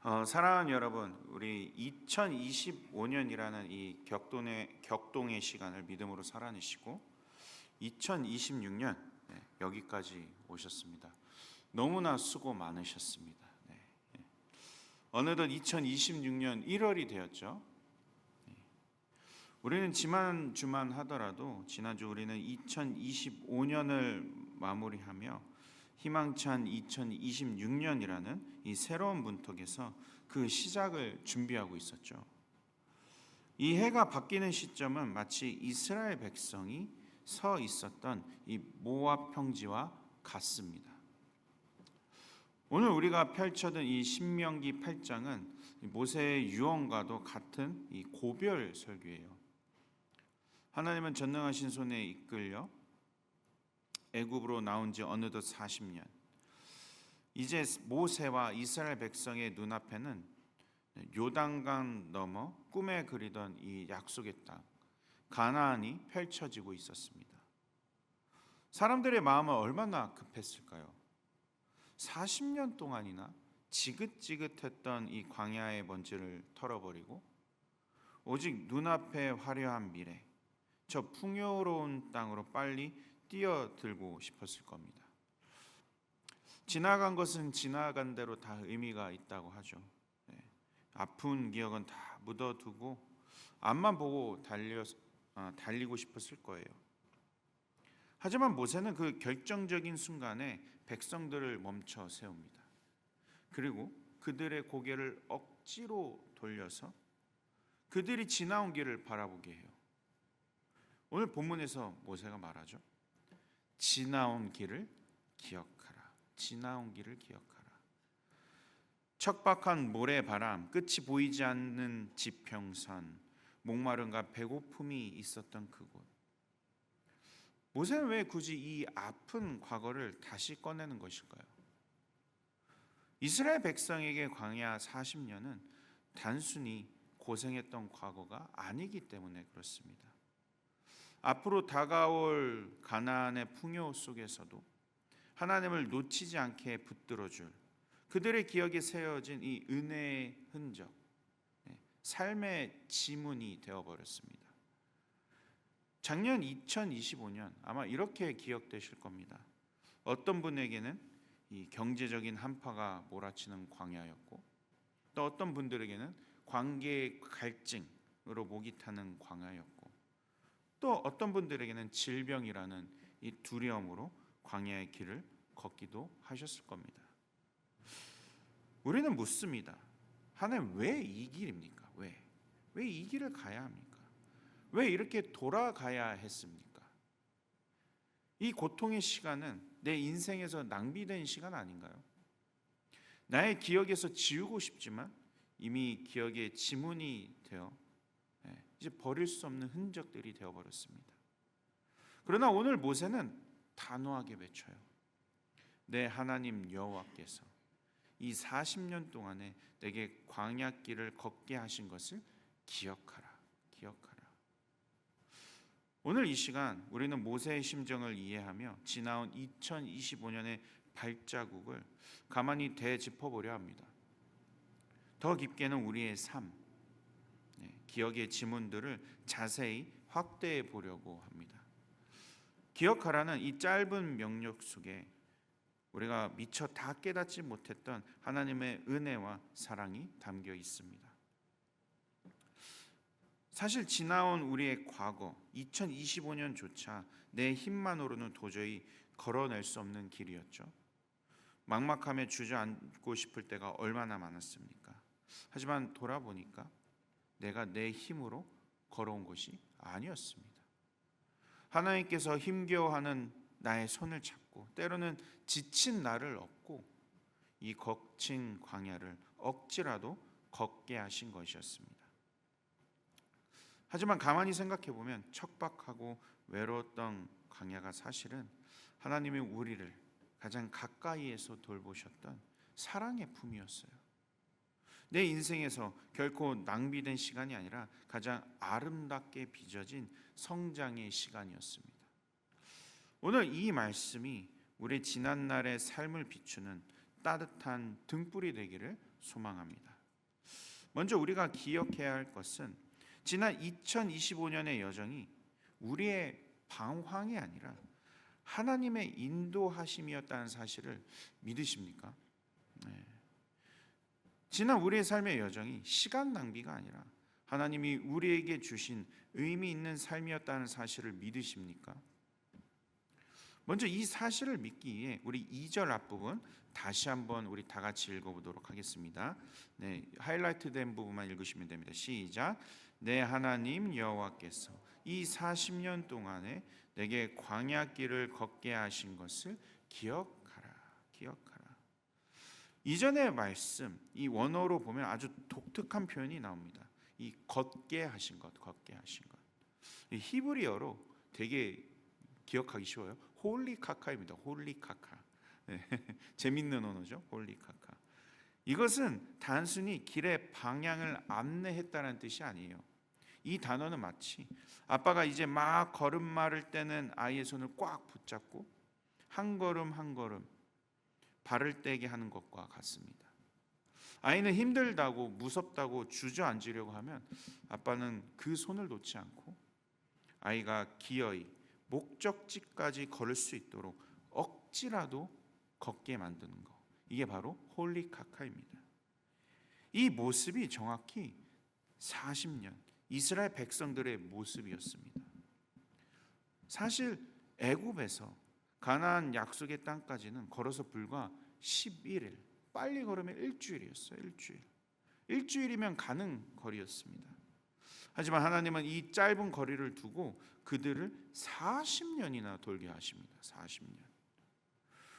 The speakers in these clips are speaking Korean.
사랑하는 여러분, 우리 2025년이라는 이 격동의 시간을 믿음으로 살아내시고 2026년 여기까지 오셨습니다. 너무나 수고 많으셨습니다. 어느덧 2026년 1월이 되었죠. 우리는 지난주만 하더라도 지난주 우리는 2025년을 마무리하며 희망찬 2026년이라는 이 새로운 문턱에서 그 시작을 준비하고 있었죠. 이 해가 바뀌는 시점은 마치 이스라엘 백성이 서 있었던 이 모압 평지와 같습니다. 오늘 우리가 펼쳐든 이 신명기 8장은 모세의 유언과도 같은 이 고별 설교예요. 하나님은 전능하신 손에 이끌려 애굽으로 나온 지 어느덧 40년. 이제 모세와 이스라엘 백성의 눈앞에는 요단강 넘어 꿈에 그리던 이 약속의 땅 가나안이 펼쳐지고 있었습니다. 사람들의 마음은 얼마나 급했을까요? 40년 동안이나 지긋지긋했던 이 광야의 먼지를 털어버리고 오직 눈앞의 화려한 미래, 저 풍요로운 땅으로 빨리 뛰어들고 싶었을 겁니다. 지나간 것은 지나간 대로 다 의미가 있다고 하죠. 아픈 기억은 다 묻어두고 앞만 보고 달리고 싶었을 거예요. 하지만 모세는 그 결정적인 순간에 백성들을 멈춰 세웁니다. 그리고 그들의 고개를 억지로 돌려서 그들이 지나온 길을 바라보게 해요. 오늘 본문에서 모세가 말하죠. 지나온 길을 기억하라. 지나온 길을 기억하라. 척박한 모래바람, 끝이 보이지 않는 지평선, 목마름과 배고픔이 있었던 그곳. 모세는 왜 굳이 이 아픈 과거를 다시 꺼내는 것일까요? 이스라엘 백성에게 광야 40년은 단순히 고생했던 과거가 아니기 때문에 그렇습니다. 앞으로 다가올 가나안의 풍요 속에서도 하나님을 놓치지 않게 붙들어줄 그들의 기억에 세워진 이 은혜의 흔적, 삶의 지문이 되어버렸습니다. 작년 2025년 아마 이렇게 기억되실 겁니다. 어떤 분에게는 이 경제적인 한파가 몰아치는 광야였고 또 어떤 분들에게는 관계의 갈증으로 목이 타는 광야였고 또 어떤 분들에게는 질병이라는 이 두려움으로 광야의 길을 걷기도 하셨을 겁니다. 우리는 묻습니다. 하나님 왜 이 길입니까? 왜 이 길을 가야 합니까? 왜 이렇게 돌아가야 했습니까? 이 고통의 시간은 내 인생에서 낭비된 시간 아닌가요? 나의 기억에서 지우고 싶지만 이미 기억의 지문이 되어 이제 버릴 수 없는 흔적들이 되어버렸습니다. 그러나 오늘 모세는 단호하게 외쳐요. 내 하나님 여호와께서 이 40년 동안에 내게 광야길을 걷게 하신 것을 기억하라. 기억하라. 오늘 이 시간 우리는 모세의 심정을 이해하며 지나온 2025년의 발자국을 가만히 되짚어보려 합니다. 더 깊게는 우리의 삶, 기억의 지문들을 자세히 확대해 보려고 합니다. 기억하라는 이 짧은 명령 속에 우리가 미처 다 깨닫지 못했던 하나님의 은혜와 사랑이 담겨 있습니다. 사실 지나온 우리의 과거 2025년조차 내 힘만으로는 도저히 걸어낼 수 없는 길이었죠. 막막함에 주저앉고 싶을 때가 얼마나 많았습니까? 하지만 돌아보니까 내가 내 힘으로 걸어온 것이 아니었습니다. 하나님께서 힘겨워하는 나의 손을 잡고 때로는 지친 나를 업고 이 거친 광야를 억지라도 걷게 하신 것이었습니다. 하지만 가만히 생각해 보면 척박하고 외로웠던 광야가 사실은 하나님이 우리를 가장 가까이에서 돌보셨던 사랑의 품이었어요. 내 인생에서 결코 낭비된 시간이 아니라 가장 아름답게 빚어진 성장의 시간이었습니다. 오늘 이 말씀이 우리 지난날의 삶을 비추는 따뜻한 등불이 되기를 소망합니다. 먼저 우리가 기억해야 할 것은 지난 2025년의 여정이 우리의 방황이 아니라 하나님의 인도하심이었다는 사실을 믿으십니까? 네. 지난 우리의 삶의 여정이 시간 낭비가 아니라 하나님이 우리에게 주신 의미 있는 삶이었다는 사실을 믿으십니까? 먼저 이 사실을 믿기 위해 우리 2절 앞부분 다시 한번 우리 다 같이 읽어보도록 하겠습니다. 네, 하이라이트된 부분만 읽으시면 됩니다. 시작. 내 하나님 여호와께서 이 40년 동안에 내게 광야길을 걷게 하신 것을 기억하라. 기억하라. 이전의 말씀, 이 원어로 보면 아주 독특한 표현이 나옵니다. 이 걷게 하신 것, 걷게 하신 것. 이 히브리어로 되게 기억하기 쉬워요. 홀리카카입니다. 홀리카카. 네, 재밌는 언어죠. 홀리카카. 이것은 단순히 길의 방향을 안내했다는 뜻이 아니에요. 이 단어는 마치 아빠가 이제 막 걸음마를 떼는 아이의 손을 꽉 붙잡고 한 걸음 한 걸음 발을 떼게 하는 것과 같습니다. 아이는 힘들다고 무섭다고 주저앉으려고 하면 아빠는 그 손을 놓지 않고 아이가 기어이 목적지까지 걸을 수 있도록 억지라도 걷게 만드는 것. 이게 바로 홀리카카입니다. 이 모습이 정확히 40년 이스라엘 백성들의 모습이었습니다. 사실 애굽에서 가나안 약속의 땅까지는 걸어서 불과 11일, 빨리 걸으면 일주일이었어요. 일주일이면 가는 거리였습니다. 하지만 하나님은 이 짧은 거리를 두고 그들을 40년이나 돌게 하십니다. 40년.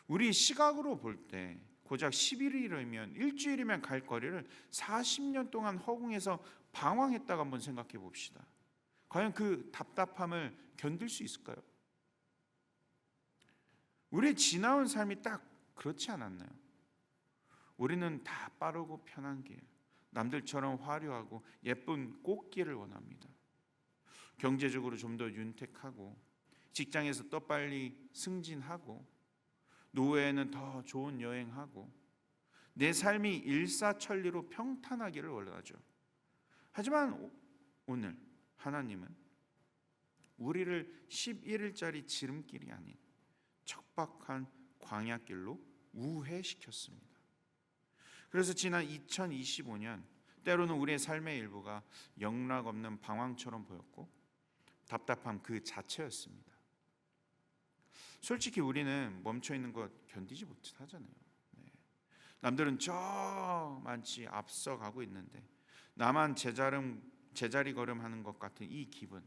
우리 시각으로 볼 때 고작 11일이면 일주일이면 갈 거리를 40년 동안 허공에서 방황했다가 한번 생각해 봅시다. 과연 그 답답함을 견딜 수 있을까요? 우리의 지나온 삶이 딱 그렇지 않았나요? 우리는 다 빠르고 편한 길, 남들처럼 화려하고 예쁜 꽃길을 원합니다. 경제적으로 좀 더 윤택하고 직장에서 더 빨리 승진하고 노후에는 더 좋은 여행하고 내 삶이 일사천리로 평탄하기를 원하죠. 하지만 오늘 하나님은 우리를 11일짜리 지름길이 아닌 척박한 광야길로 우회시켰습니다. 그래서 지난 2025년 때로는 우리의 삶의 일부가 영락 없는 방황처럼 보였고 답답함 그 자체였습니다. 솔직히 우리는 멈춰있는 것 견디지 못하잖아요. 남들은 저 많지 앞서가고 있는데 나만 제자리 걸음하는 것 같은 이 기분,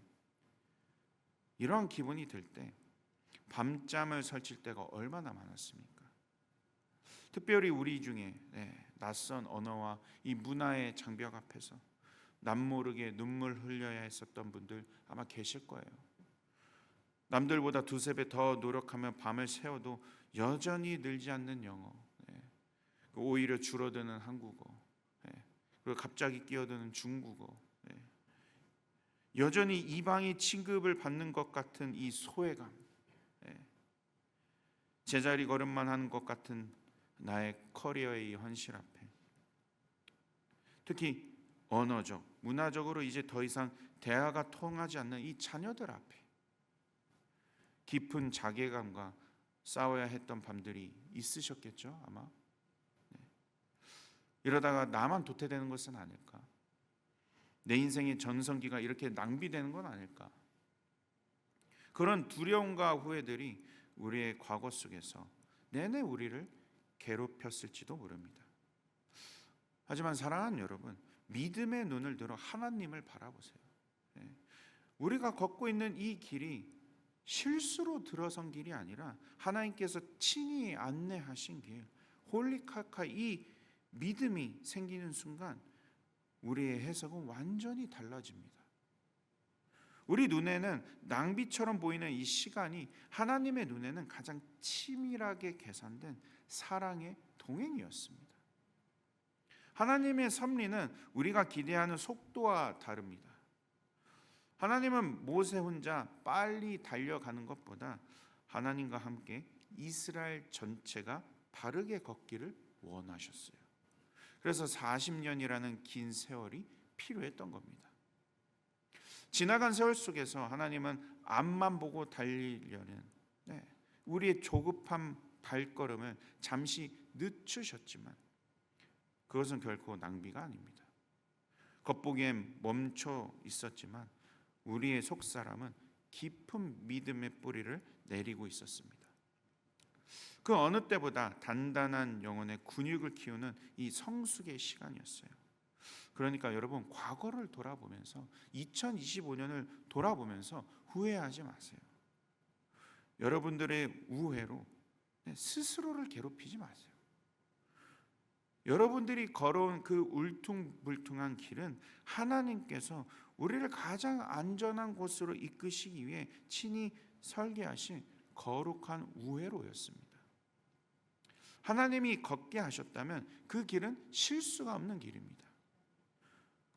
이러한 기분이 들 때 밤잠을 설칠 때가 얼마나 많았습니까? 특별히 우리 중에 낯선 언어와 이 문화의 장벽 앞에서 남모르게 눈물 흘려야 했었던 분들 아마 계실 거예요. 남들보다 두세 배 더 노력하며 밤을 새워도 여전히 늘지 않는 영어, 오히려 줄어드는 한국어, 그리고 갑자기 끼어드는 중국어, 여전히 이방이 취급을 받는 것 같은 이 소외감, 제자리 걸음만 하는 것 같은 나의 커리어의 현실 앞에, 특히 언어적, 문화적으로 이제 더 이상 대화가 통하지 않는 이 자녀들 앞에 깊은 자괴감과 싸워야 했던 밤들이 있으셨겠죠, 아마. 이러다가 나만 도태되는 것은 아닐까? 내 인생의 전성기가 이렇게 낭비되는 건 아닐까? 그런 두려움과 후회들이 우리의 과거 속에서 내내 우리를 괴롭혔을지도 모릅니다. 하지만 사랑하는 여러분, 믿음의 눈을 들어 하나님을 바라보세요. 우리가 걷고 있는 이 길이 실수로 들어선 길이 아니라 하나님께서 친히 안내하신 길, 홀리카카, 이 믿음이 생기는 순간 우리의 해석은 완전히 달라집니다. 우리 눈에는 낭비처럼 보이는 이 시간이 하나님의 눈에는 가장 치밀하게 계산된 사랑의 동행이었습니다. 하나님의 섭리는 우리가 기대하는 속도와 다릅니다. 하나님은 모세 혼자 빨리 달려가는 것보다 하나님과 함께 이스라엘 전체가 바르게 걷기를 원하셨어요. 그래서 40년이라는 긴 세월이 필요했던 겁니다. 지나간 세월 속에서 하나님은 앞만 보고 달리려는 우리의 조급한 발걸음을 잠시 늦추셨지만 그것은 결코 낭비가 아닙니다. 겉보기엔 멈춰 있었지만 우리의 속사람은 깊은 믿음의 뿌리를 내리고 있었습니다. 그 어느 때보다 단단한 영혼의 근육을 키우는 이 성숙의 시간이었어요. 그러니까 여러분, 과거를 돌아보면서 2025년을 돌아보면서 후회하지 마세요. 여러분들의 우회로 스스로를 괴롭히지 마세요. 여러분들이 걸어온 그 울퉁불퉁한 길은 하나님께서 우리를 가장 안전한 곳으로 이끄시기 위해 친히 설계하신 거룩한 우회로였습니다. 하나님이 걷게 하셨다면 그 길은 실수가 없는 길입니다.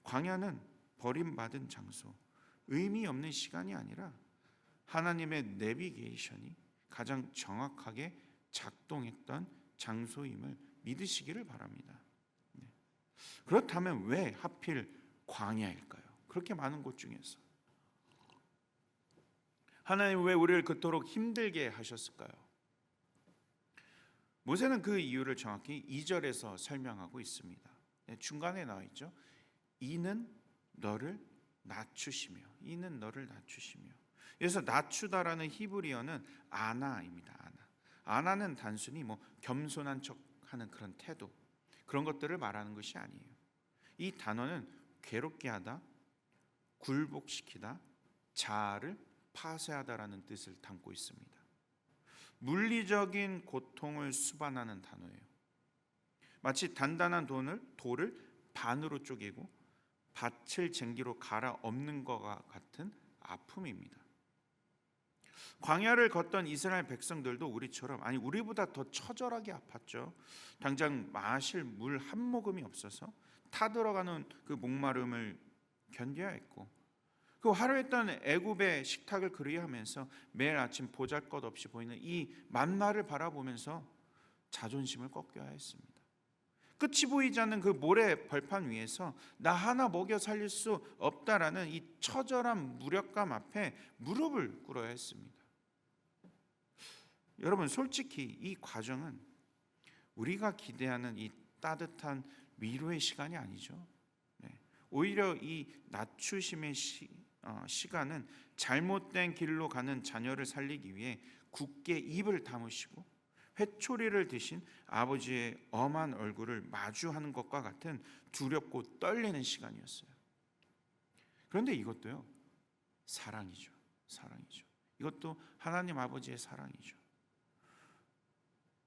광야는 버림받은 장소, 의미 없는 시간이 아니라 하나님의 내비게이션이 가장 정확하게 작동했던 장소임을 믿으시기를 바랍니다. 그렇다면 왜 하필 광야일까요? 그렇게 많은 곳 중에서 하나님 왜 우리를 그토록 힘들게 하셨을까요? 모세는 그 이유를 정확히 2절에서 설명하고 있습니다. 중간에 나와 있죠. 이는 너를 낮추시며, 이는 너를 낮추시며. 그래서 낮추다라는 히브리어는 아나입니다. 아나는 단순히 겸손한 척하는 그런 태도, 그런 것들을 말하는 것이 아니에요. 이 단어는 괴롭게 하다, 굴복시키다, 자아를 파쇄하다라는 뜻을 담고 있습니다. 물리적인 고통을 수반하는 단어예요. 마치 단단한 돌을 반으로 쪼개고 밭을 쟁기로 갈아 엎는 것과 같은 아픔입니다. 광야를 걷던 이스라엘 백성들도 우리보다 더 처절하게 아팠죠. 당장 마실 물 한 모금이 없어서 타들어가는 그 목마름을 견뎌야 했고, 그 화려했던 애굽의 식탁을 그리워하면서 매일 아침 보잘것없이 보이는 이 만나를 바라보면서 자존심을 꺾여야 했습니다. 끝이 보이지 않는 그 모래 벌판 위에서 나 하나 먹여 살릴 수 없다라는 이 처절한 무력감 앞에 무릎을 꿇어야 했습니다. 여러분, 솔직히 이 과정은 우리가 기대하는 이 따뜻한 위로의 시간이 아니죠. 오히려 이 낮추심의 시간은 잘못된 길로 가는 자녀를 살리기 위해 굳게 입을 다무시고 회초리를 드신 아버지의 엄한 얼굴을 마주하는 것과 같은 두렵고 떨리는 시간이었어요. 그런데 이것도요, 사랑이죠. 이것도 하나님 아버지의 사랑이죠.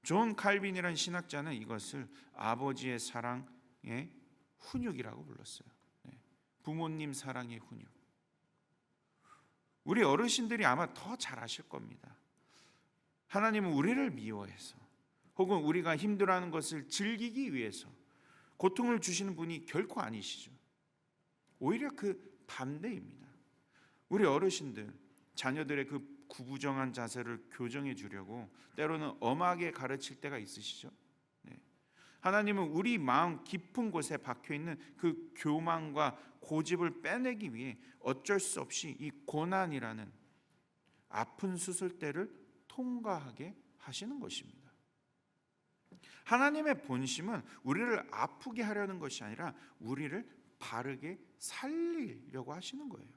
존 칼빈이라는 신학자는 이것을 아버지의 사랑의 훈육이라고 불렀어요. 부모님 사랑의 훈육. 우리 어르신들이 아마 더 잘 아실 겁니다. 하나님은 우리를 미워해서 혹은 우리가 힘들어하는 것을 즐기기 위해서 고통을 주시는 분이 결코 아니시죠. 오히려 그 반대입니다. 우리 어르신들, 자녀들의 그 구부정한 자세를 교정해 주려고 때로는 엄하게 가르칠 때가 있으시죠. 하나님은 우리 마음 깊은 곳에 박혀있는 그 교만과 고집을 빼내기 위해 어쩔 수 없이 이 고난이라는 아픈 수술대를 통과하게 하시는 것입니다. 하나님의 본심은 우리를 아프게 하려는 것이 아니라 우리를 바르게 살리려고 하시는 거예요.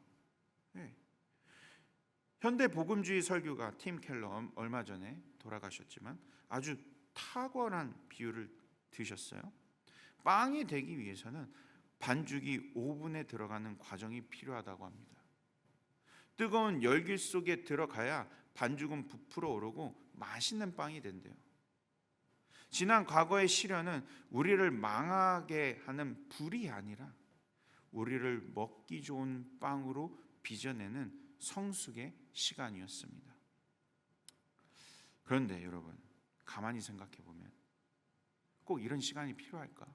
현대 복음주의 설교가 팀 켈러 얼마 전에 돌아가셨지만 아주 탁월한 비유를 드셨어요. 빵이 되기 위해서는 반죽이 오븐에 들어가는 과정이 필요하다고 합니다. 뜨거운 열길 속에 들어가야 반죽은 부풀어 오르고 맛있는 빵이 된대요. 지난 과거의 시련은 우리를 망하게 하는 불이 아니라 우리를 먹기 좋은 빵으로 빚어내는 성숙의 시간이었습니다. 그런데 여러분, 가만히 생각해 보면 꼭 이런 시간이 필요할까?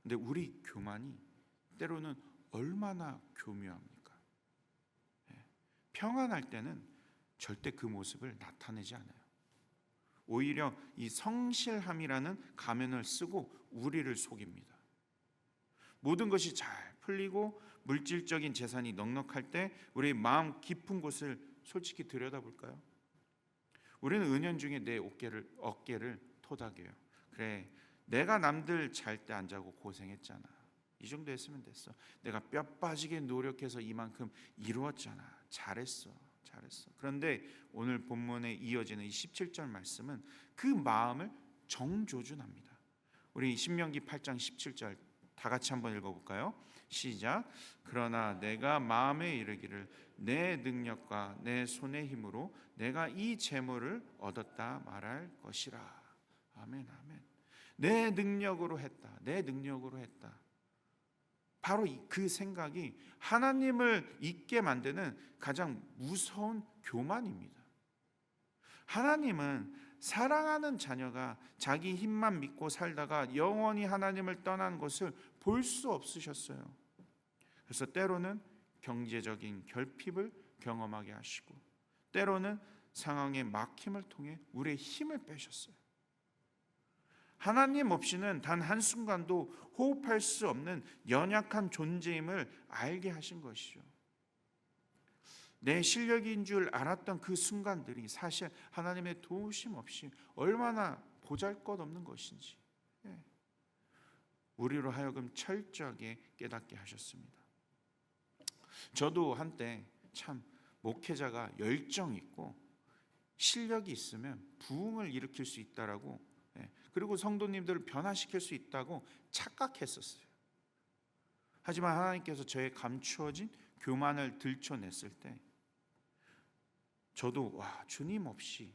근데 우리 교만이 때로는 얼마나 교묘합니까? 평안할 때는 절대 그 모습을 나타내지 않아요. 오히려 이 성실함이라는 가면을 쓰고 우리를 속입니다. 모든 것이 잘 풀리고 물질적인 재산이 넉넉할 때 우리 마음 깊은 곳을 솔직히 들여다볼까요? 우리는 은연중에 내 어깨를 토닥여요. 그래, 내가 남들 잘 때 안 자고 고생했잖아. 이 정도 했으면 됐어. 내가 뼈 빠지게 노력해서 이만큼 이루었잖아. 잘했어. 그런데 오늘 본문에 이어지는 이 17절 말씀은 그 마음을 정조준합니다. 우리 신명기 8장 17절 다 같이 한번 읽어볼까요? 시작. 그러나 내가 마음에 이르기를 내 능력과 내 손의 힘으로 내가 이 재물을 얻었다 말할 것이라. 아멘. 내 능력으로 했다. 바로 그 생각이 하나님을 잊게 만드는 가장 무서운 교만입니다. 하나님은 사랑하는 자녀가 자기 힘만 믿고 살다가 영원히 하나님을 떠난 것을 볼 수 없으셨어요. 그래서 때로는 경제적인 결핍을 경험하게 하시고 때로는 상황의 막힘을 통해 우리의 힘을 빼셨어요. 하나님 없이는 단 한순간도 호흡할 수 없는 연약한 존재임을 알게 하신 것이죠. 내 실력인 줄 알았던 그 순간들이 사실 하나님의 도우심 없이 얼마나 보잘것없는 것인지 우리로 하여금 철저하게 깨닫게 하셨습니다. 저도 한때 참 목회자가 열정 있고 실력이 있으면 부흥을 일으킬 수 있다라고, 그리고 성도님들을 변화시킬 수 있다고 착각했었어요. 하지만 하나님께서 저의 감추어진 교만을 들춰냈을 때 저도 주님 없이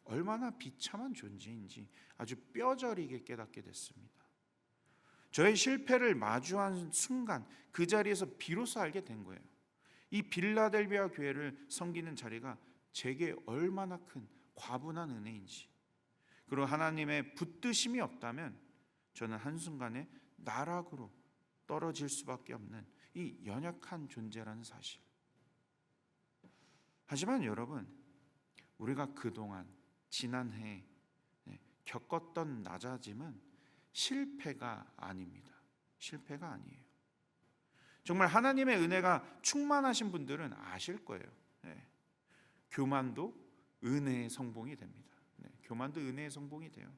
얼마나 비참한 존재인지 아주 뼈저리게 깨닫게 됐습니다. 저의 실패를 마주한 순간 그 자리에서 비로소 알게 된 거예요. 이 빌라델비아 교회를 섬기는 자리가 제게 얼마나 큰 과분한 은혜인지, 그리고 하나님의 붙드심이 없다면 저는 한순간에 나락으로 떨어질 수밖에 없는 이 연약한 존재라는 사실. 하지만 여러분, 우리가 그동안 지난해 겪었던 낮아짐은 실패가 아닙니다. 실패가 아니에요. 정말 하나님의 은혜가 충만하신 분들은 아실 거예요. 교만도 은혜의 성봉이 됩니다. 교만도 은혜의 성봉이 돼요.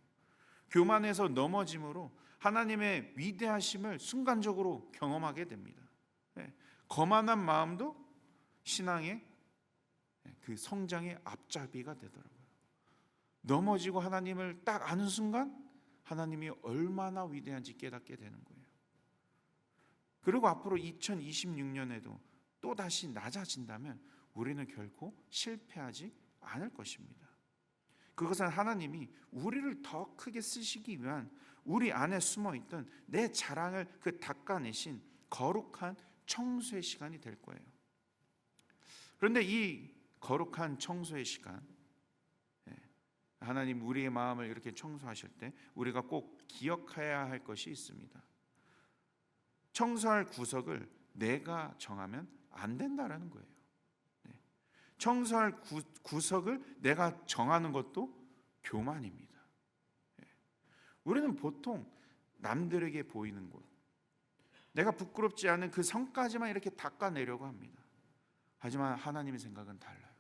교만에서 넘어짐으로 하나님의 위대하심을 순간적으로 경험하게 됩니다. 거만한 마음도 신앙의 그 성장의 앞잡이가 되더라고요. 넘어지고 하나님을 딱 아는 순간 하나님이 얼마나 위대한지 깨닫게 되는 거예요. 그리고 앞으로 2026년에도 또다시 낮아진다면 우리는 결코 실패하지 않을 것입니다. 그것은 하나님이 우리를 더 크게 쓰시기 위한 우리 안에 숨어있던 내 자랑을 닦아내신 거룩한 청소의 시간이 될 거예요. 그런데 이 거룩한 청소의 시간, 하나님 우리의 마음을 이렇게 청소하실 때 우리가 꼭 기억해야 할 것이 있습니다. 청소할 구석을 내가 정하면 안 된다라는 거예요. 청소할 구석을 내가 정하는 것도 교만입니다. 우리는 보통 남들에게 보이는 곳, 내가 부끄럽지 않은 그 성까지만 이렇게 닦아내려고 합니다. 하지만 하나님의 생각은 달라요.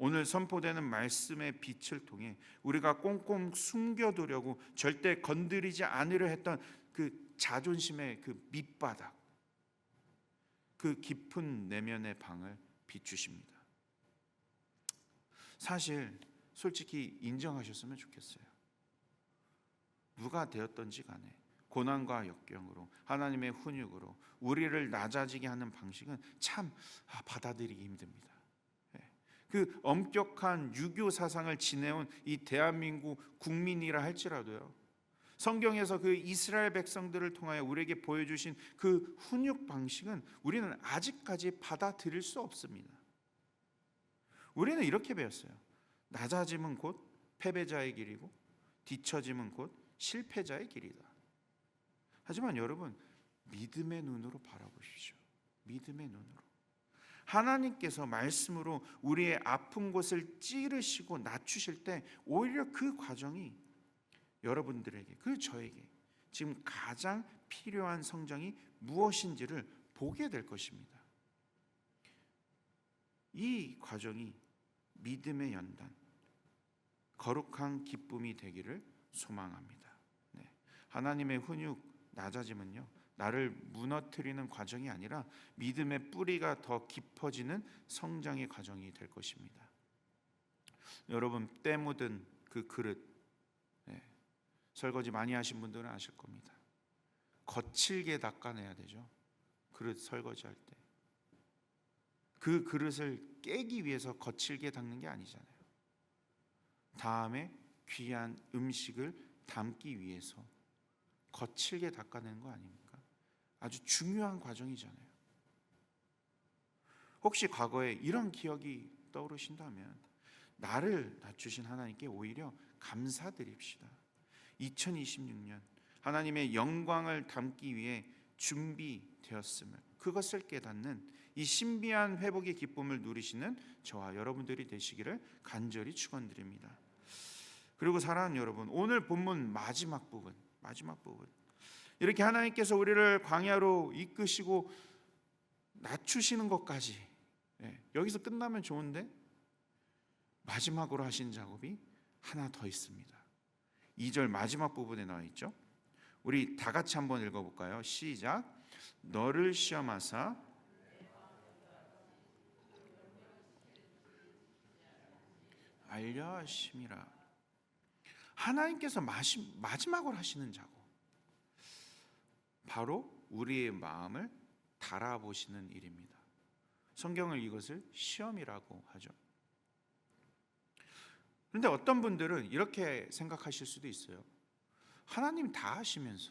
오늘 선포되는 말씀의 빛을 통해 우리가 꽁꽁 숨겨두려고 절대 건드리지 않으려 했던 그 자존심의 그 밑바닥, 그 깊은 내면의 방을 비추십니다. 사실 솔직히 인정하셨으면 좋겠어요. 누가 되었던지 간에 고난과 역경으로 하나님의 훈육으로 우리를 낮아지게 하는 방식은 참 받아들이기 힘듭니다. 그 엄격한 유교 사상을 지내온 이 대한민국 국민이라 할지라도요, 성경에서 그 이스라엘 백성들을 통하여 우리에게 보여주신 그 훈육 방식은 우리는 아직까지 받아들일 수 없습니다. 우리는 이렇게 배웠어요. 낮아짐은 곧 패배자의 길이고 뒤처짐은 곧 실패자의 길이다. 하지만 여러분, 믿음의 눈으로 바라보십시오. 믿음의 눈으로. 하나님께서 말씀으로 우리의 아픈 곳을 찌르시고 낮추실 때 오히려 그 과정이 여러분들에게, 그 저에게 지금 가장 필요한 성장이 무엇인지를 보게 될 것입니다. 이 과정이 믿음의 연단, 거룩한 기쁨이 되기를 소망합니다. 네. 하나님의 훈육, 낮아짐은요, 나를 무너뜨리는 과정이 아니라 믿음의 뿌리가 더 깊어지는 성장의 과정이 될 것입니다. 여러분, 때 묻은 그 그릇, 네. 설거지 많이 하신 분들은 아실 겁니다. 거칠게 닦아내야 되죠. 그릇 설거지할 때. 그 그릇을 깨기 위해서 거칠게 닦는 게 아니잖아요. 다음에 귀한 음식을 담기 위해서 거칠게 닦아내는 거 아닙니까? 아주 중요한 과정이잖아요. 혹시 과거에 이런 기억이 떠오르신다면 나를 낮추신 하나님께 오히려 감사드립시다. 2026년 하나님의 영광을 담기 위해 준비되었음을, 그것을 깨닫는 이 신비한 회복의 기쁨을 누리시는 저와 여러분들이 되시기를 간절히 축원드립니다. 그리고 사랑하는 여러분, 오늘 본문 마지막 부분, 이렇게 하나님께서 우리를 광야로 이끄시고 낮추시는 것까지, 여기서 끝나면 좋은데 마지막으로 하신 작업이 하나 더 있습니다. 2절 마지막 부분에 나와 있죠. 우리 다 같이 한번 읽어볼까요? 시작. 너를 시험하사 알려 하심이라. 하나님께서 마지막으로 하시는 작업, 바로 우리의 마음을 달아보시는 일입니다. 성경은 이것을 시험이라고 하죠. 그런데 어떤 분들은 이렇게 생각하실 수도 있어요. 하나님 다 하시면서,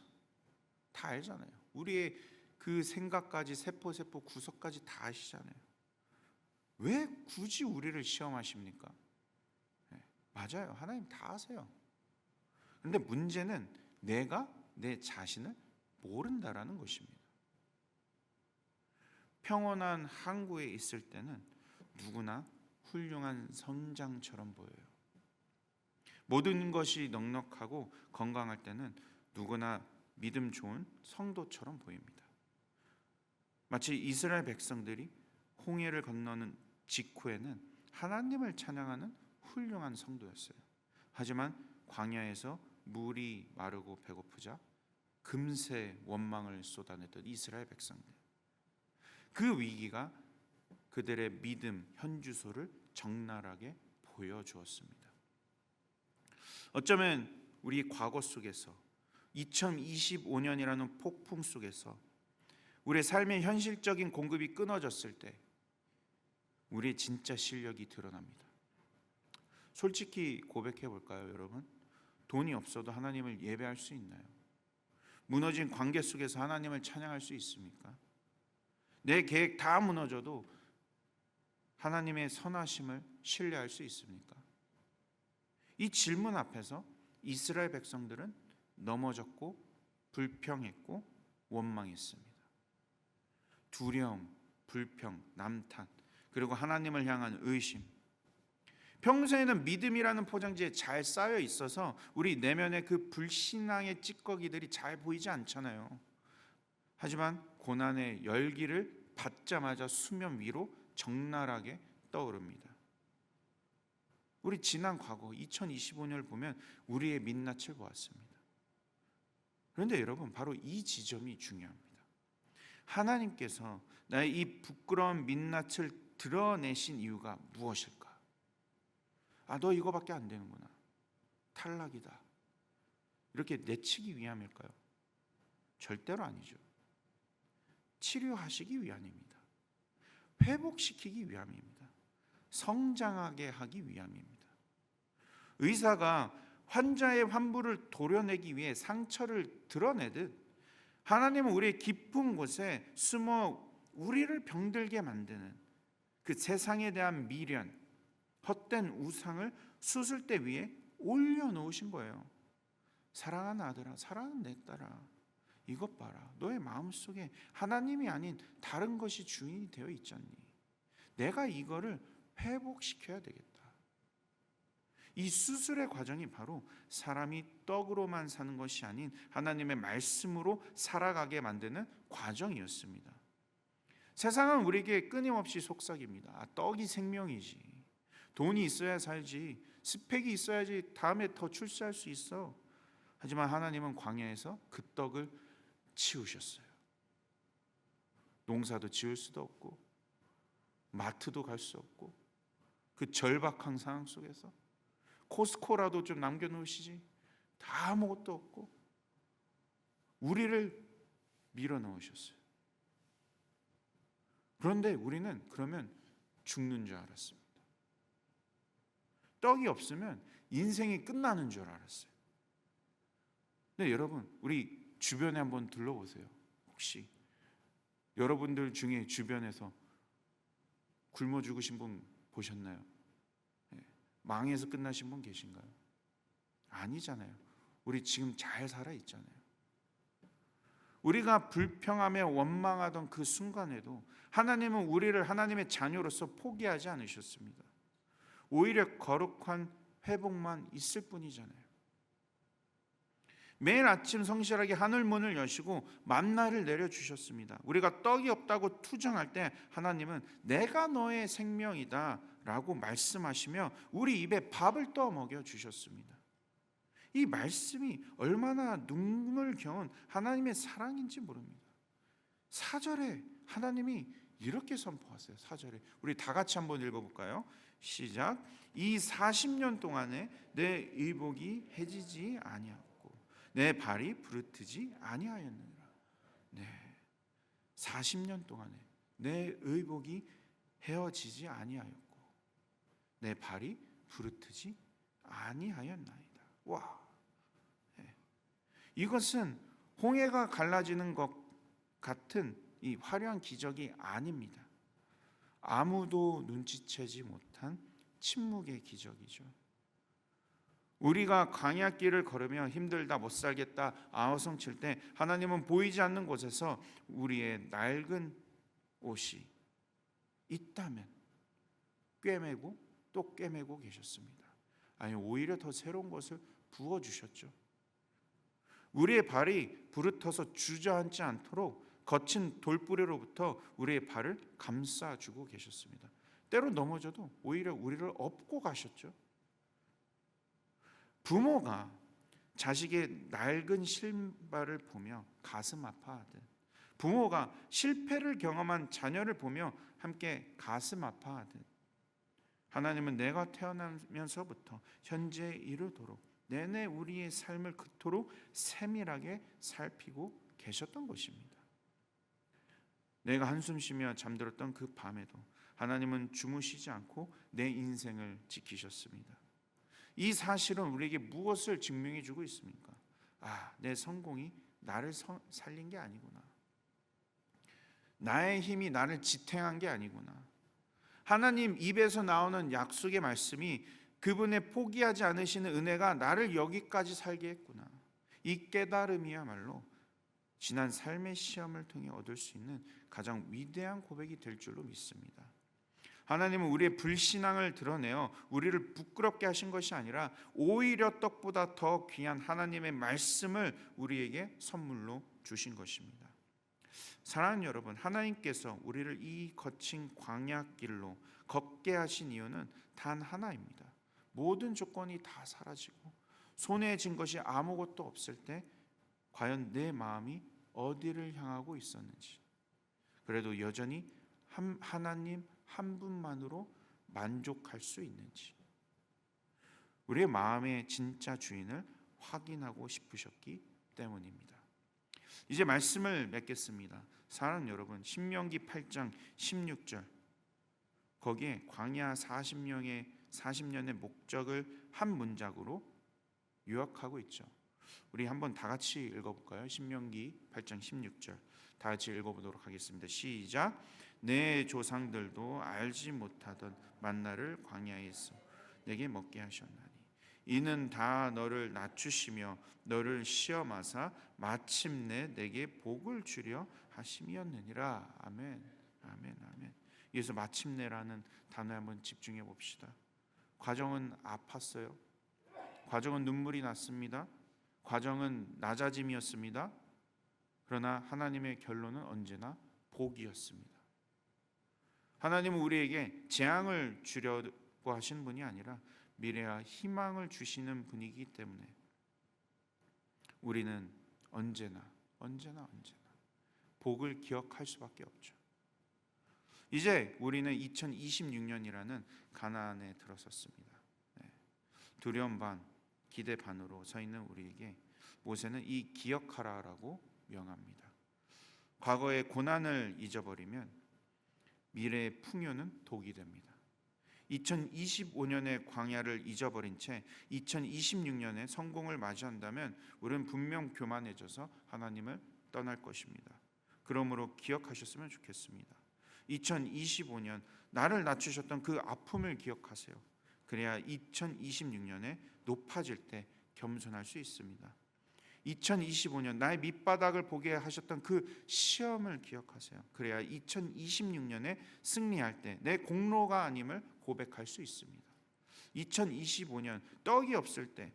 다 알잖아요. 우리의 그 생각까지 세포 구석까지 다 아시잖아요. 왜 굳이 우리를 시험하십니까? 맞아요. 하나님 다 아세요. 그런데 문제는 내가 내 자신을 모른다라는 것입니다. 평온한 항구에 있을 때는 누구나 훌륭한 선장처럼 보여요. 모든 것이 넉넉하고 건강할 때는 누구나 믿음 좋은 성도처럼 보입니다. 마치 이스라엘 백성들이 홍해를 건너는 직후에는 하나님을 찬양하는 훌륭한 성도였어요. 하지만 광야에서 물이 마르고 배고프자 금세 원망을 쏟아냈던 이스라엘 백성들, 그 위기가 그들의 믿음 현주소를 적나라하게 보여주었습니다. 어쩌면 우리 과거 속에서 2025년이라는 폭풍 속에서 우리의 삶의 현실적인 공급이 끊어졌을 때 우리의 진짜 실력이 드러납니다. 솔직히 고백해 볼까요, 여러분? 돈이 없어도 하나님을 예배할 수 있나요? 무너진 관계 속에서 하나님을 찬양할 수 있습니까? 내 계획 다 무너져도 하나님의 선하심을 신뢰할 수 있습니까? 이 질문 앞에서 이스라엘 백성들은 넘어졌고 불평했고 원망했습니다. 두려움, 불평, 남탓, 그리고 하나님을 향한 의심. 평소에는 믿음이라는 포장지에 잘 쌓여 있어서 우리 내면의 그 불신앙의 찌꺼기들이 잘 보이지 않잖아요. 하지만 고난의 열기를 받자마자 수면 위로 적나라하게 떠오릅니다. 우리 지난 과거 2025년을 보면 우리의 민낯을 보았습니다. 그런데 여러분, 바로 이 지점이 중요합니다. 하나님께서 나의 이 부끄러운 민낯을 드러내신 이유가 무엇일까? 너 이거밖에 안 되는구나, 탈락이다, 이렇게 내치기 위함일까요? 절대로 아니죠. 치료하시기 위함입니다. 회복시키기 위함입니다. 성장하게 하기 위함입니다. 의사가 환자의 환부를 도려내기 위해 상처를 드러내듯 하나님은 우리의 깊은 곳에 숨어 우리를 병들게 만드는 그 세상에 대한 미련, 헛된 우상을 수술대 위에 올려놓으신 거예요. 사랑하는 아들아, 사랑하는 내 딸아, 이것 봐라. 너의 마음속에 하나님이 아닌 다른 것이 주인이 되어 있잖니. 내가 이거를 회복시켜야 되겠다. 이 수술의 과정이 바로 사람이 떡으로만 사는 것이 아닌 하나님의 말씀으로 살아가게 만드는 과정이었습니다. 세상은 우리에게 끊임없이 속삭입니다. 떡이 생명이지. 돈이 있어야 살지. 스펙이 있어야지 다음에 더 출세할 수 있어. 하지만 하나님은 광야에서 그 떡을 치우셨어요. 농사도 지을 수도 없고 마트도 갈 수 없고 그 절박한 상황 속에서 코스코라도 좀 남겨놓으시지. 다 아무것도 없고 우리를 밀어넣으셨어요. 그런데 우리는 그러면 죽는 줄 알았습니다. 떡이 없으면 인생이 끝나는 줄 알았어요. 근데 여러분, 우리 주변에 한번 둘러보세요. 혹시 여러분들 중에 주변에서 굶어 죽으신 분 보셨나요? 망해서 끝나신 분 계신가요? 아니잖아요. 우리 지금 잘 살아 있잖아요. 우리가 불평하며 원망하던 그 순간에도 하나님은 우리를 하나님의 자녀로서 포기하지 않으셨습니다. 오히려 거룩한 회복만 있을 뿐이잖아요. 매일 아침 성실하게 하늘 문을 여시고 만나를 내려주셨습니다. 우리가 떡이 없다고 투정할 때 하나님은 내가 너의 생명이다 라고 말씀하시며 우리 입에 밥을 떠 먹여주셨습니다. 이 말씀이 얼마나 눈물겨운 하나님의 사랑인지 모릅니다. 4절에 하나님이 이렇게 선포하세요. 4절에 우리 다 같이 한번 읽어볼까요? 시작. 이 40년 동안에 내 의복이 해지지 아니하였고 내 발이 부르트지 아니하였느니라. 네, 40년 동안에 내 의복이 헤어지지 아니하였고 내 발이 부르트지 아니하였나이다. 와, 네. 이것은 홍해가 갈라지는 것 같은 이 화려한 기적이 아닙니다. 아무도 눈치채지 못한 침묵의 기적이죠. 우리가 광야길을 걸으며 힘들다 못 살겠다 아우성칠 때 하나님은 보이지 않는 곳에서 우리의 낡은 옷이 있다면 꿰매고 또 꿰매고 계셨습니다. 아니 오히려 더 새로운 것을 부어주셨죠. 우리의 발이 부르터서 주저앉지 않도록 거친 돌부리로부터 우리의 발을 감싸주고 계셨습니다. 때로 넘어져도 오히려 우리를 업고 가셨죠. 부모가 자식의 낡은 신발을 보며 가슴 아파하듯 부모가 실패를 경험한 자녀를 보며 함께 가슴 아파하듯 하나님은 내가 태어나면서부터 현재에 이르도록 내내 우리의 삶을 그토록 세밀하게 살피고 계셨던 것입니다. 내가 한숨 쉬며 잠들었던 그 밤에도 하나님은 주무시지 않고 내 인생을 지키셨습니다. 이 사실은 우리에게 무엇을 증명해 주고 있습니까? 내 성공이 나를 살린 게 아니구나. 나의 힘이 나를 지탱한 게 아니구나. 하나님 입에서 나오는 약속의 말씀이 그분의 포기하지 않으시는 은혜가 나를 여기까지 살게 했구나. 이 깨달음이야말로 지난 삶의 시험을 통해 얻을 수 있는 가장 위대한 고백이 될 줄로 믿습니다. 하나님은 우리의 불신앙을 드러내어 우리를 부끄럽게 하신 것이 아니라 오히려 떡보다 더 귀한 하나님의 말씀을 우리에게 선물로 주신 것입니다. 사랑하는 여러분, 하나님께서 우리를 이 거친 광야길로 걷게 하신 이유는 단 하나입니다. 모든 조건이 다 사라지고 손에 쥔 것이 아무것도 없을 때 과연 내 마음이 어디를 향하고 있었는지, 그래도 여전히 하나님 한 분만으로 만족할 수 있는지, 우리의 마음의 진짜 주인을 확인하고 싶으셨기 때문입니다. 이제 말씀을 맺겠습니다. 사랑하는 여러분, 신명기 8장 16절 거기에 광야 40년의 목적을 한 문장으로 요약하고 있죠. 우리 한번 다 같이 읽어볼까요? 신명기 8장 16절 다 같이 읽어보도록 하겠습니다. 시작. 내 조상들도 알지 못하던 만나를 광야에서 내게 먹게 하셨나니 이는 다 너를 낮추시며 너를 시험하사 마침내 내게 복을 주려 하심이었느니라. 아멘, 아멘, 아멘. 여기서 마침내라는 단어에 한번 집중해 봅시다. 과정은 아팠어요. 과정은 눈물이 났습니다. 과정은 낮아짐이었습니다. 그러나 하나님의 결론은 언제나 복이었습니다. 하나님은 우리에게 재앙을 주려고 하신 분이 아니라 미래와 희망을 주시는 분이기 때문에 우리는 언제나 복을 기억할 수밖에 없죠. 이제 우리는 2026년이라는 가나안에 들어섰습니다. 두려움 반 기대 반으로 서 있는 우리에게 모세는 이 기억하라라고 명합니다. 과거의 고난을 잊어버리면 미래의 풍요는 독이 됩니다. 2025년의 광야를 잊어버린 채 2026년의 성공을 맞이한다면 우리는 분명 교만해져서 하나님을 떠날 것입니다. 그러므로 기억하셨으면 좋겠습니다. 2025년 나를 낮추셨던 그 아픔을 기억하세요. 그래야 2026년에 높아질 때 겸손할 수 있습니다. 2025년 나의 밑바닥을 보게 하셨던 그 시험을 기억하세요. 그래야 2026년에 승리할 때 내 공로가 아님을 고백할 수 있습니다. 2025년 떡이 없을 때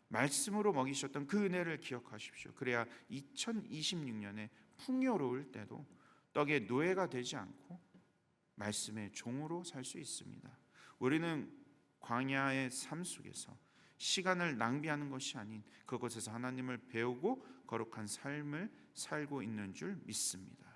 말씀으로 먹이셨던 그 은혜를 기억하십시오. 그래야 2026년에 풍요로울 때도 떡의 노예가 되지 않고 말씀의 종으로 살 수 있습니다. 우리는 광야의 삶 속에서 시간을 낭비하는 것이 아닌 그곳에서 하나님을 배우고 거룩한 삶을 살고 있는 줄 믿습니다.